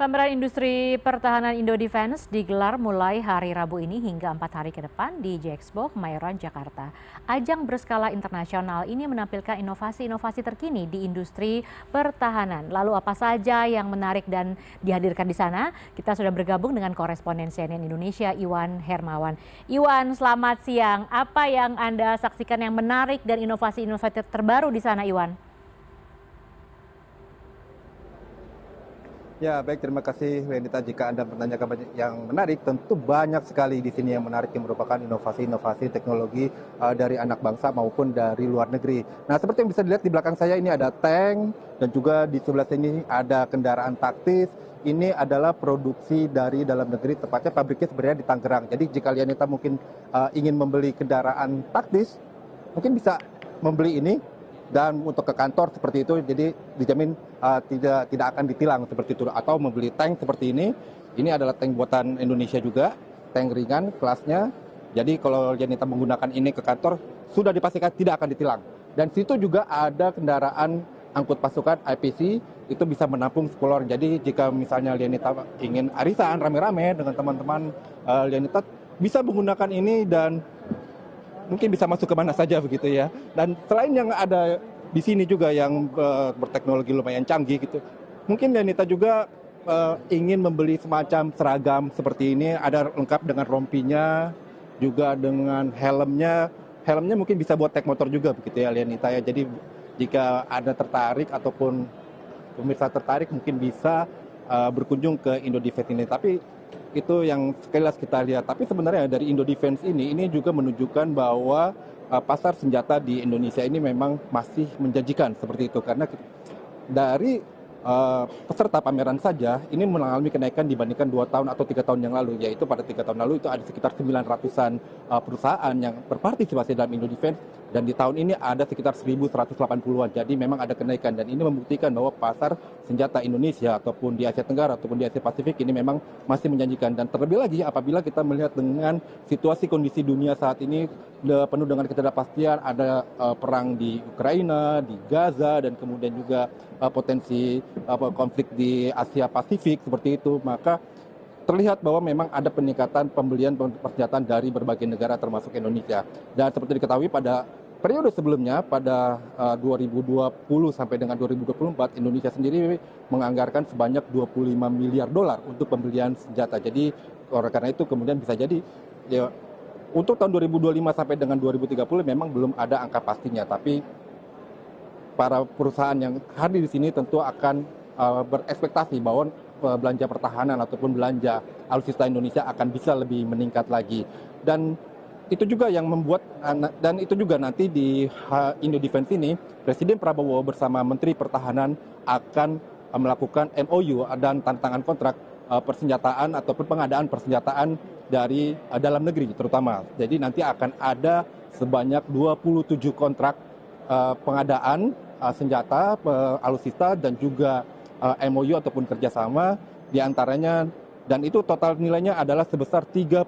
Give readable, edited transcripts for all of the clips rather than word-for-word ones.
Pameran Industri Pertahanan Indo-Defense digelar mulai hari Rabu ini hingga 4 hari ke depan di Gexpo Kemayoran, Jakarta. Ajang berskala internasional ini menampilkan inovasi-inovasi terkini di industri pertahanan. Lalu apa saja yang menarik dan dihadirkan di sana? Kita sudah bergabung dengan koresponden CNN Indonesia, Iwan Hermawan. Iwan, selamat siang. Apa yang Anda saksikan yang menarik dan inovasi-inovasi terbaru di sana, Iwan? Ya, baik, terima kasih Lenita. Jika Anda menanyakan banyak yang menarik, tentu banyak sekali di sini yang menarik yang merupakan inovasi-inovasi teknologi dari anak bangsa maupun dari luar negeri. Nah, seperti yang bisa dilihat di belakang saya ini ada tank dan juga di sebelah sini ada kendaraan taktis. Ini adalah produksi dari dalam negeri, tepatnya pabriknya sebenarnya di Tangerang. Jadi jika Lenita mungkin ingin membeli kendaraan taktis, mungkin bisa membeli ini dan untuk ke kantor seperti itu, jadi dijamin tidak akan ditilang seperti itu. Atau membeli tank seperti ini adalah tank buatan Indonesia juga, tank ringan kelasnya. Jadi kalau Janita menggunakan ini ke kantor, sudah dipastikan tidak akan ditilang. Dan situ juga ada kendaraan angkut pasukan IPC, itu bisa menampung 10 orang. Jadi jika misalnya Lianita ingin arisan rame-rame dengan teman-teman, Lianita bisa menggunakan ini dan mungkin bisa masuk ke mana saja begitu ya. Dan selain yang ada di sini juga yang berteknologi lumayan canggih gitu, mungkin Lenita juga ingin membeli semacam seragam seperti ini, ada lengkap dengan rompinya, juga dengan helmnya. Helmnya mungkin bisa buat tek motor juga begitu ya Lenita ya. Jadi jika ada tertarik ataupun pemirsa tertarik mungkin bisa berkunjung ke Indo-Defense ini. Tapi itu yang sekilas kita lihat. Tapi sebenarnya dari Indo-Defense ini juga menunjukkan bahwa pasar senjata di Indonesia ini memang masih menjanjikan seperti itu. Karena dari peserta pameran saja ini mengalami kenaikan dibandingkan 2 tahun atau 3 tahun yang lalu. Yaitu pada 3 tahun lalu itu ada sekitar 900-an perusahaan yang berpartisipasi dalam Indo-Defense. Dan di tahun ini ada sekitar 1.180-an. Jadi memang ada kenaikan. Dan ini membuktikan bahwa pasar senjata Indonesia ataupun di Asia Tenggara ataupun di Asia Pasifik ini memang masih menjanjikan. Dan terlebih lagi apabila kita melihat dengan situasi kondisi dunia saat ini penuh dengan ketidakpastian, ada perang di Ukraina, di Gaza, dan kemudian juga potensi konflik di Asia Pasifik seperti itu, maka terlihat bahwa memang ada peningkatan pembelian persenjataan dari berbagai negara termasuk Indonesia. Dan seperti diketahui pada periode sebelumnya pada 2020 sampai dengan 2024 Indonesia sendiri menganggarkan sebanyak 25 miliar dolar untuk pembelian senjata. Jadi karena itu kemudian bisa jadi ya, untuk tahun 2025 sampai dengan 2030 memang belum ada angka pastinya, tapi para perusahaan yang hadir di sini tentu akan berekspektasi bahwa belanja pertahanan ataupun belanja alutsista Indonesia akan bisa lebih meningkat lagi. Dan itu juga yang membuat, dan itu juga nanti di Indo-Defense ini Presiden Prabowo bersama Menteri Pertahanan akan melakukan MOU dan tanda tangan kontrak persenjataan ataupun pengadaan persenjataan dari dalam negeri terutama. Jadi nanti akan ada sebanyak 27 kontrak pengadaan senjata alutsista dan juga MOU ataupun kerjasama diantaranya, dan itu total nilainya adalah sebesar 33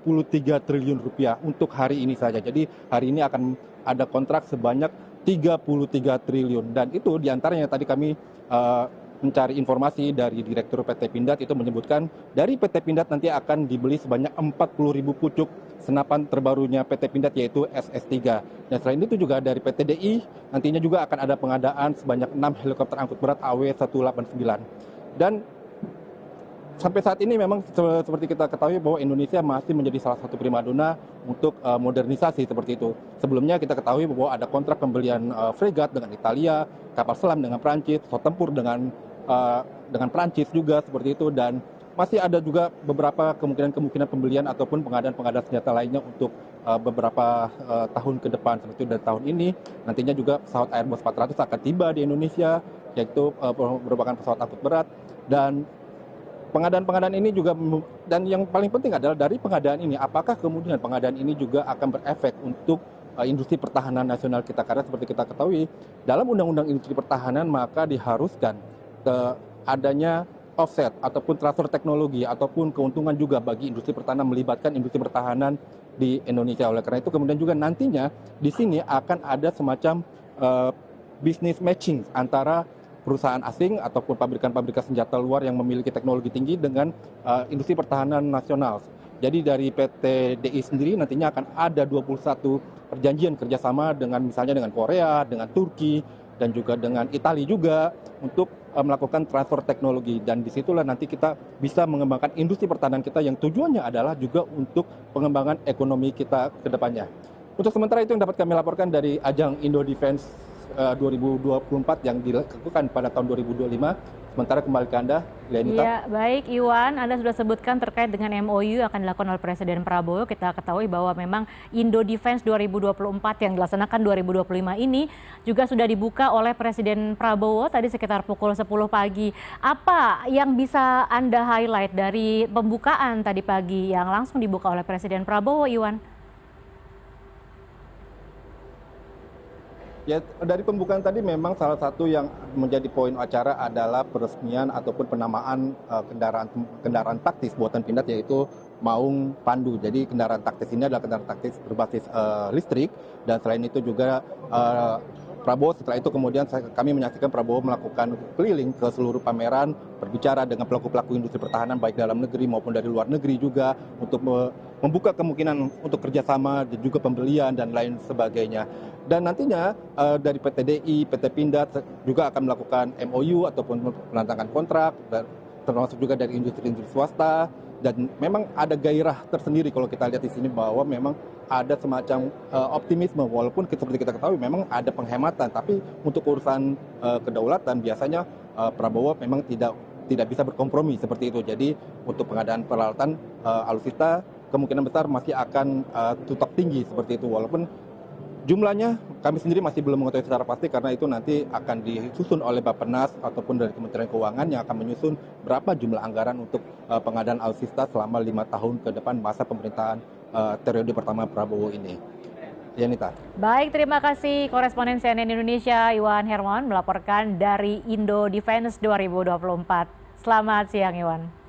triliun rupiah untuk hari ini saja. Jadi hari ini akan ada kontrak sebanyak 33 triliun, dan itu diantaranya tadi kami mencari informasi dari Direktur PT Pindad itu menyebutkan dari PT Pindad nanti akan dibeli sebanyak 40.000 pucuk senapan terbarunya PT Pindad yaitu SS3. Dan selain itu juga dari PT DI nantinya juga akan ada pengadaan sebanyak 6 helikopter angkut berat AW189. Dan sampai saat ini memang seperti kita ketahui bahwa Indonesia masih menjadi salah satu primadona untuk modernisasi seperti itu. Sebelumnya kita ketahui bahwa ada kontrak pembelian fregat dengan Italia, kapal selam dengan Prancis, pesawat tempur dengan Prancis juga seperti itu, dan masih ada juga beberapa kemungkinan pembelian ataupun pengadaan senjata lainnya untuk beberapa tahun ke depan seperti itu. Dan tahun ini nantinya juga pesawat Airbus 400 akan tiba di Indonesia, yaitu merupakan pesawat angkut berat. Dan pengadaan ini juga, dan yang paling penting adalah dari pengadaan ini, apakah kemudian pengadaan ini juga akan berefek untuk industri pertahanan nasional kita. Karena seperti kita ketahui, dalam Undang-Undang Industri Pertahanan maka diharuskan adanya offset ataupun transfer teknologi ataupun keuntungan juga bagi industri pertahanan, melibatkan industri pertahanan di Indonesia. Oleh karena itu kemudian juga nantinya di sini akan ada semacam business matching antara perusahaan asing ataupun pabrikan-pabrikan senjata luar yang memiliki teknologi tinggi dengan industri pertahanan nasional. Jadi dari PT DI sendiri nantinya akan ada 21 perjanjian kerjasama dengan misalnya dengan Korea, dengan Turki, dan juga dengan Italia juga untuk melakukan transfer teknologi. Dan disitulah nanti kita bisa mengembangkan industri pertahanan kita yang tujuannya adalah juga untuk pengembangan ekonomi kita ke depannya. Untuk sementara itu yang dapat kami laporkan dari ajang Indo Defense 2024 yang dilakukan pada tahun 2025. Sementara kembali ke Anda, Lenita. Iya, baik Iwan, Anda sudah sebutkan terkait dengan MOU yang akan dilakukan oleh Presiden Prabowo. Kita ketahui bahwa memang Indo Defense 2024 yang dilaksanakan 2025 ini juga sudah dibuka oleh Presiden Prabowo tadi sekitar pukul 10 pagi. Apa yang bisa Anda highlight dari pembukaan tadi pagi yang langsung dibuka oleh Presiden Prabowo, Iwan? Ya, dari pembukaan tadi memang salah satu yang menjadi poin acara adalah peresmian ataupun penamaan kendaraan taktis buatan Pindad, yaitu Maung Pandu. Jadi kendaraan taktis ini adalah kendaraan taktis berbasis listrik, dan selain itu juga Prabowo setelah itu kemudian kami menyaksikan Prabowo melakukan keliling ke seluruh pameran, berbicara dengan pelaku-pelaku industri pertahanan baik dalam negeri maupun dari luar negeri juga untuk membuka kemungkinan untuk kerjasama dan juga pembelian dan lain sebagainya. Dan nantinya dari PT DI, PT Pindad juga akan melakukan MOU ataupun penandatangan kontrak, termasuk juga dari industri-industri swasta. Dan memang ada gairah tersendiri kalau kita lihat di sini bahwa memang ada semacam optimisme, walaupun seperti kita ketahui memang ada penghematan, tapi untuk urusan kedaulatan biasanya Prabowo memang tidak bisa berkompromi seperti itu. Jadi untuk pengadaan peralatan alutsista kemungkinan besar masih akan tetap tinggi seperti itu, walaupun jumlahnya kami sendiri masih belum mengetahui secara pasti karena itu nanti akan disusun oleh Bappenas ataupun dari Kementerian Keuangan yang akan menyusun berapa jumlah anggaran untuk pengadaan alutsista selama 5 tahun ke depan masa pemerintahan periode pertama Prabowo ini. Yanita. Baik, terima kasih koresponden CNN Indonesia Iwan Hermawan melaporkan dari Indo Defense 2024. Selamat siang Iwan.